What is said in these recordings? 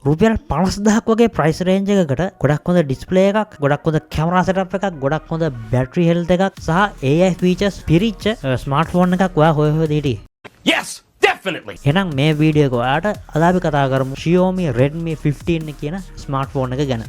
රුපියල් 50000ක් වගේ price Range එකකට ගොඩක් හොඳ ඩිස්ප්ලේ එකක්, ගොඩක් හොඳ කැමරා සෙටප් එකක්, ගොඩක් හොඳ බැටරි හෙල්ත් එකක් සහ AI ෆීචර්ස් පිරිච්ච ස්මාර්ට්ෆෝන් එකක් ඔයා හොය හොය හිටියේ. Yes, definitely. එහෙනම් මේ වීඩියෝ එක ඔයාලට අද අපි කතා කරමු Xiaomi Redmi 15 කියන ස්මාර්ට්ෆෝන් එක ගැන.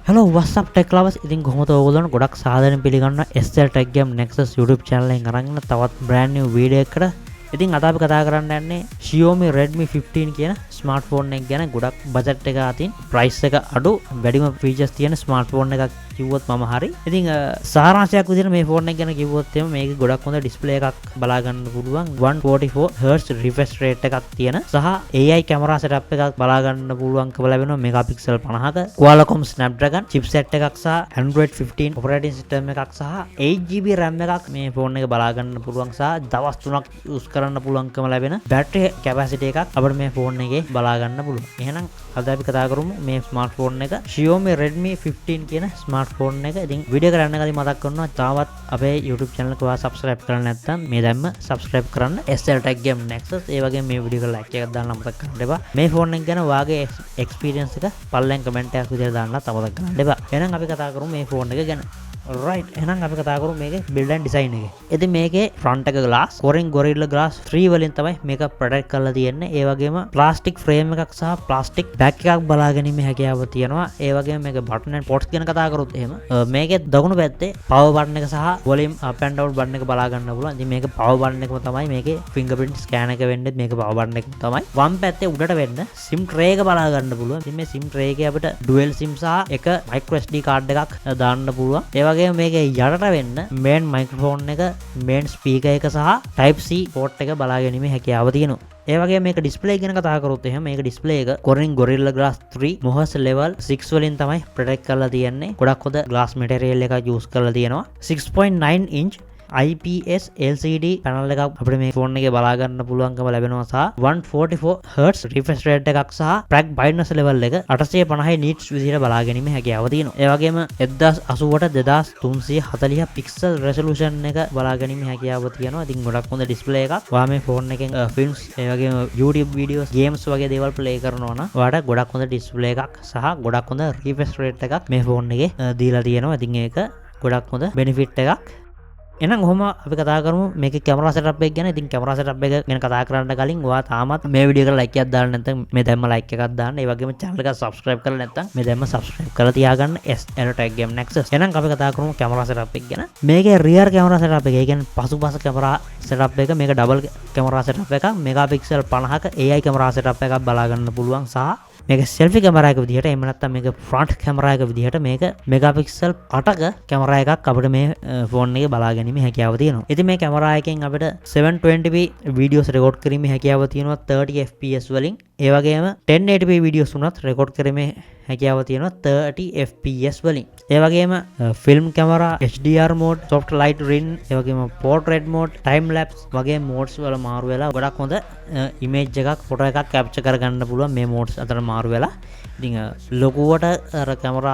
Hello, what's up tech lovers? ඉතින් කොහොමද ඔයගොල්ලෝ ගොඩක් සාදරයෙන් පිළිගන්න SL Tech Game Nexus YouTube channel එකෙන් අරගෙන තවත් brand new video එකකට. ඉතින් අද අපි කතා කරන්න යන්නේ Xiaomi Redmi 15 කියන ස්මාර්ට්ෆෝන් එක ගැන. ගොඩක් බජට් එක අතින් price එක අඩු, වැඩිම features තියෙන ස්මාර්ට්ෆෝන් එකක් කිව්වොත් මම හරි. ඉතින් සාරාංශයක් විදිහට මේ ෆෝන් එක ගැන කිව්වොත් එimhe මේක ගොඩක් හොඳ ඩිස්ප්ලේ එකක් බලා ගන්න පුළුවන්. 144Hz refresh rate එකක් තියෙන සහ AI කැමරා setup එකක් බලා ගන්න පුළුවන්කම ලැබෙනවා megapixel 50ක. Qualcomm Snapdragon chipset එකක් සහ Android 15 operating system එකක් සහ 8GB RAM එකක් මේ ෆෝන් එක බලා ගන්න පුළුවන් සහ දවස් 3ක් use කරන්න පුළුවන්කම ලැබෙන battery capacity එකක් අපිට මේ ෆෝන් එකේ බලා ගන්න පුළුවන්. එහෙනම් අද අපි කතා කරමු මේ ස්මාර්ට්ෆෝන් එක Xiaomi Redmi 15 කියන ස්මාර්ට්ෆෝන් එක. ඉතින් වීඩියෝ කරන්න කලින් මතක් කරනවා තාමත් අපේ YouTube channel එක ඔයා subscribe කරලා නැත්නම් මේ දැම්ම subscribe කරන්න. SL Tech Game Nexus ඒ වගේ මේ වීඩියෝ එක like එකක් දාන්න මතක් කරන්න එපා. මේ ෆෝන් එක ගැන ඔයාගේ experience එක පල්ලෙන් comment එකක් විදිහට දාන්නත් මතක් කරන්න එපා. එහෙනම් අපි කතා කරමු මේ ෆෝන් එක ගැන. right, එහෙනම් අපි කතා කරමු මේකේ build and design එක. ඉතින් මේකේ front එක glass, Corning Gorilla Glass 3 වලින් තමයි මේක protect කරලා තියෙන්නේ. ඒ වගේම plastic frame එකක් සහ plastic back එකක් බලා ගැනීමේ හැකියාව තියෙනවා. ඒ වගේම මේක button and ports ගැන කතා කරොත් එහෙම මේකේ දකුණු පැත්තේ power button එක සහ volume up and down button එක බලා ගන්න පුළුවන්. ඉතින් මේක power button එකම තමයි මේකේ fingerprint scan එක වෙන්නේ. මේක power button එකම තමයි. වම් පැත්තේ උඩට වෙන්න SIM tray එක බලා ගන්න පුළුවන්. ඉතින් මේ SIM tray එකේ අපිට dual SIM සහ එක micro SD card එකක් දාන්න පුළුවන්. ඒ වගේම මේකේ යටට වෙන්න main microphone එක, main speaker එක සහ type C port එක බලා ගැනීමේ හැකියාව තියෙනවා. ඒ වගේ මේක ඩිස්ප්ලේ ගැන කතා කරොත් එහෙනම් මේක ඩිස්ප්ලේ එක Corning Gorilla Glass 3 MOHS level 6 වලින් තමයි ප්‍රොටෙක්ට් කරලා තියෙන්නේ. ගොඩක් හොඳ glass material එකක් use කරලා තියෙනවා. 6.9 inch IPS LCD panel එකක් අපිට මේ ෆෝන් එකේ බලා ගන්න පුළුවන්කම ලැබෙනවා සහ 144Hz refresh rate එකක් සහ track brightness level එක 850 nits විදිහට බලා ගැනීමේ හැකියාව තියෙනවා. ඒ වගේම 1080ට 2340 pixel resolution එක බලා ගැනීමේ හැකියාව තියෙනවා. ඉතින් ගොඩක් හොඳ ඩිස්ප්ලේ එකක්. ඔයා මේ ෆෝන් එකෙන් films ඒ වගේම YouTube videos, games වගේ දේවල් play කරනවා නම් ඔයාලට ගොඩක් හොඳ ඩිස්ප්ලේ එකක් සහ ගොඩක් හොඳ refresh rate එකක් මේ ෆෝන් එකේ දීලා තියෙනවා. ඉතින් ඒක ගොඩක් හොඳ benefit එකක්. එහෙනම් කොහොම අපි කතා කරමු මේකේ කැමරා setup එක ගැන. ඉතින් කැමරා setup එක ගැන කතා කරන්න කලින් ඔයා තාමත් මේ වීඩියෝ එකට like එකක් දාන්න නැත්නම් මේ දැම්ම like එකක් දාන්න. ඒ වගේම channel එක subscribe කරලා නැත්නම් මේ දැම්ම subscribe කරලා තියාගන්න SL Tech Game Nexus. එහෙනම් අපි කතා කරමු කැමරා setup එක ගැන. මේකේ rear camera setup එක, ඒ කියන්නේ පසුපස කැමරා setup එක, මේක double camera setup එකක්, megapixel 50ක AI camera setup එකක් බලා ගන්න පුළුවන් සහ මේක selfie camera එක විදිහට, එහෙම නැත්නම් මේක front camera එක විදිහට මේක megapixel 8ක camera එකක් අපිට මේ ෆෝන් එකේ බලා ගැනීමේ හැකියාව තියෙනවා. ඉතින් මේ camera එකෙන් අපිට 720p videos record කිරීමේ හැකියාව තියෙනවා 30 fps වලින්. ඒ වගේම 1080p videos උනත් record කිරීමේ හැකියාව තියෙනවා 30 fps වලින්. ඒ වගේම film camera, HDR mode, soft light ring, ඒ වගේම portrait mode, time lapse වගේ modes වල මාරු වෙලා ගොඩක් හොඳ image එකක්, photo එකක් capture කරගන්න පුළුවන් මේ modes අතර මාරු වෙලා. ඉතින් ලොකුවට අර camera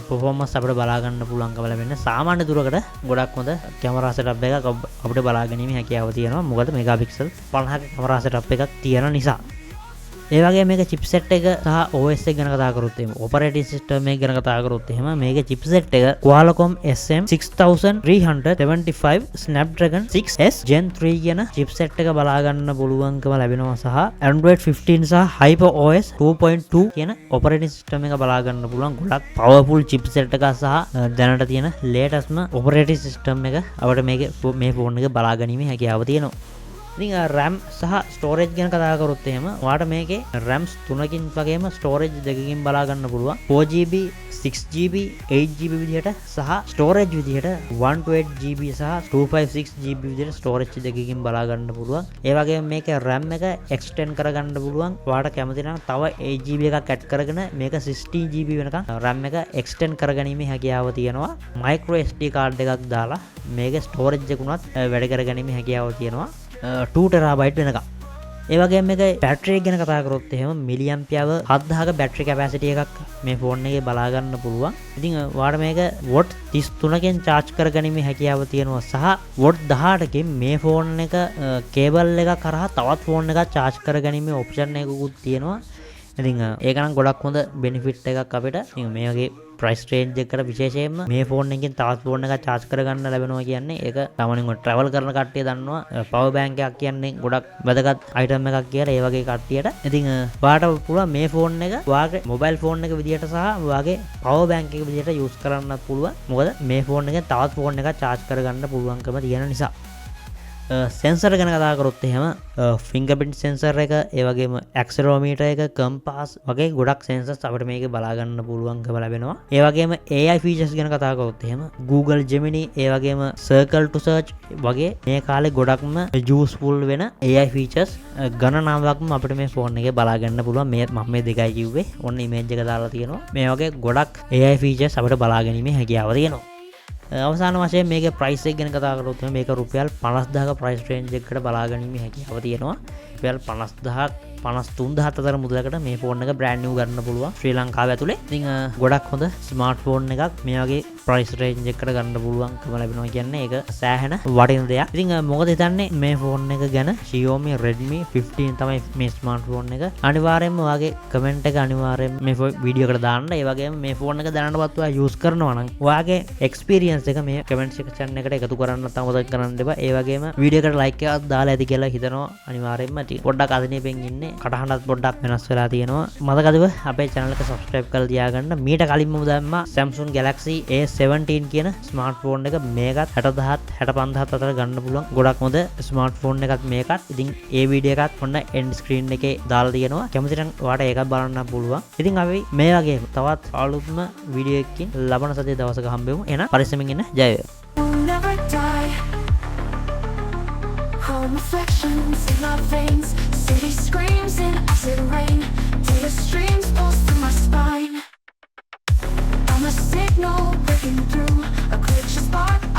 performance අපිට බලා ගන්න පුළුවන්කම ලැබෙන්නේ. සාමාන්‍ය දුරකට ගොඩක් හොඳ camera setup එකක් අපිට බලා ගැනීමේ හැකියාව තියෙනවා. මොකද megapixel 50ක camera setup එකක් තියෙන නිසා. ඒ වගේ මේක chipset එක සහ OS එක ගැන කතා කරොත් එහෙම, operating system එක ගැන කතා කරොත් එහෙම මේකේ chipset එක Qualcomm SM6375 Snapdragon 6S Gen 3 කියන chipset එක බලා ගන්න පුළුවන්කම ලැබෙනවා සහ Android 15 සහ HyperOS 2.2 කියන operating system එක බලා ගන්න පුළුවන්. ගොඩක් powerful chipset එක සහ දැනට තියෙන latestම operating system එක අපිට මේ ෆෝන් එක බලා ගැනීමේ හැකියාව තියෙනවා. ඉතින් RAM සහ ස්ටෝරේජ් ගැන කතා කරොත් එහෙම ඔයාලට මේකේ RAMs 3කින් වගේම ස්ටෝරේජ් 2කින් බලා ගන්න පුළුවන් 4GB 6GB 8GB විදිහට සහ ස්ටෝරේජ් විදිහට 128GB සහ 256GB විදිහට ස්ටෝරේජ් දෙකකින් බලා ගන්න පුළුවන්. ඒ වගේම මේකේ RAM එක එක්ස්ටෙන්ඩ් කරගන්න පුළුවන්. ඔයාලට කැමති නම් තව 8GB එකක් ඇඩ් කරගෙන මේක 16GB වෙනකන් RAM එක එක්ස්ටෙන්ඩ් කරගැනීමේ හැකියාව තියෙනවා. micro SD කාඩ් එකක් දාලා මේකේ ස්ටෝරේජ් එක උනත් වැඩ කරගැනීමේ හැකියාව තියෙනවා. 2TB වෙනකන්. ඒ වගේම මේක බැටරි ගැන කතා කරොත් එහෙම මිලිඇම්පියර් 7000ක බැටරි කැපැසිටි එකක් මේ ෆෝන් එකේ බලා ගන්න පුළුවන්. ඉතින් ඔයාලට මේක වොට් 33කින් charge කරගැනීමේ හැකියාව තියෙනවා සහ වොට් 18කින් මේ ෆෝන් එක කේබල් එක කරහා තවත් ෆෝන් එකක් charge කරගැනීමේ ඔප්ෂන් එකකුත් තියෙනවා. ඉතින් ඒක නම් ගොඩක් හොඳ බෙනිෆිට් එකක් අපිට. ඉතින් මේ වගේ ප්‍රයිස් රේන්ජ් එකකට විශේෂයෙන්ම මේ ෆෝන් එකකින් තවත් ෆෝන් එකක් charge කරගන්න ලැබෙනවා කියන්නේ ඒක තමනින් travel කරන කට්ටිය දන්නවා. power bank එකක් කියන්නේ ගොඩක් වැදගත් item එකක් කියලා ඒ වගේ කට්ටියට. ඉතින් ඔයාලට පුළුවන් මේ ෆෝන් එක ඔයාගේ mobile phone එක විදියට සහ ඔයාගේ power bank එක විදියට use කරන්නත් පුළුවන්. මොකද මේ ෆෝන් එකෙන් තවත් ෆෝන් එකක් charge කරගන්න පුළුවන්කම තියෙන නිසා. සෙන්සර් ගැන කතා කරොත් එහෙම ෆින්ගර්ප්‍රින්ට් සෙන්සර් එක ඒ වගේම ඇක්සලරෝමීටර් එක කම්පාස් වගේ ගොඩක් සෙන්සර්ස් අපිට මේකේ බලා ගන්න පුළුවන්කම ලැබෙනවා. ඒ වගේම AI ෆීචර්ස් ගැන කතා කරොත් එහෙම Google Gemini ඒ වගේම Circle to Search වගේ මේ කාලේ ගොඩක්ම යූස්ෆුල් වෙන AI ෆීචර්ස් ගණනාවක්ම අපිට මේ ෆෝන් එකේ බලා ගන්න පුළුවන්. මම මේ දෙකයි කිව්වේ. ඔන්න ඉමේජ් එක දාලා තියෙනවා. මේ වගේ ගොඩක් AI ෆීචර්ස් අපිට බලා ගැනීමේ හැකියාව තියෙනවා. අවසාන වශයෙන් මේකේ ප්‍රයිස් එක ගැන කතා කරොත් මේක රුපියල් 50000ක ප්‍රයිස් රේන්ජ් එකකට බලා ගැනීමේ හැකියාව තියෙනවා. රුපියල් 50000 53000 අතර මුදලකට මේ ෆෝන් එක බ්‍රෑන්ඩ් නිව් ගන්න පුළුවන් ශ්‍රී ලංකාව ඇතුලේ. ඉතින් ගොඩක් හොඳ ස්මාර්ට් ෆෝන් එකක් මේ වගේ ප්‍රයිස් රේන්ජ් එකකට ගන්න පුළුවන්කම ලැබෙනවා කියන්නේ ඒක සෑහෙන වටින දෙයක්. ඉතින් මොකද හිතන්නේ මේ ෆෝන් එක ගැන? Xiaomi Redmi 15 තමයි මේ ස්මාර්ට් ෆෝන් එක. අනිවාර්යයෙන්ම ඔයාගේ කමෙන්ට් එක අනිවාර්යයෙන් මේ වීඩියෝ එකට දාන්න. ඒ වගේම මේ ෆෝන් එක දැනටවත් ඔයා යූස් කරනවා නම් ඔයාගේ එක්ස්පීරියන්ස් එක මේ කමෙන්ට් සෙක්ෂන් එකට එකතු කරන්න අමතක කරන්න එපා. ඒ වගේම වීඩියෝ එකට ලයික් එකක් දාලා ඇති කියලා හිතනවා අනිවාර්යයෙන්ම. පොඩ්ඩක් අදිනේපෙන් ඉන්නේ කටහඬත් පොඩ්ඩක් වෙනස් වෙලා තියෙනවා. මතකද අපේ channel එක subscribe කරලා තියාගන්න. මීට කලින්ම දැම්මා Samsung Galaxy A17 කියන ස්මාර්ට් ෆෝන් එක. මේකත් 60000 65000 අතර ගන්න පුළුවන්. ගොඩක් හොඳ ස්මාර්ට් ෆෝන් එකක් මේකත්. ඉතින් ඒ වීඩියෝ එකත් ඔන්න end screen එකේ දාලා තියෙනවා. කැමති නම් ඔයාලට ඒකත් බලන්න පුළුවන්. ඉතින් අපි මේ වගේ තවත් අලුත්ම වීඩියෝ එකකින් ලබන සතියේ දවසක හම්බෙමු. එහෙනම් පරිස්සමින් ඉන්න. ජය වේවා. Reflections in our veins, cities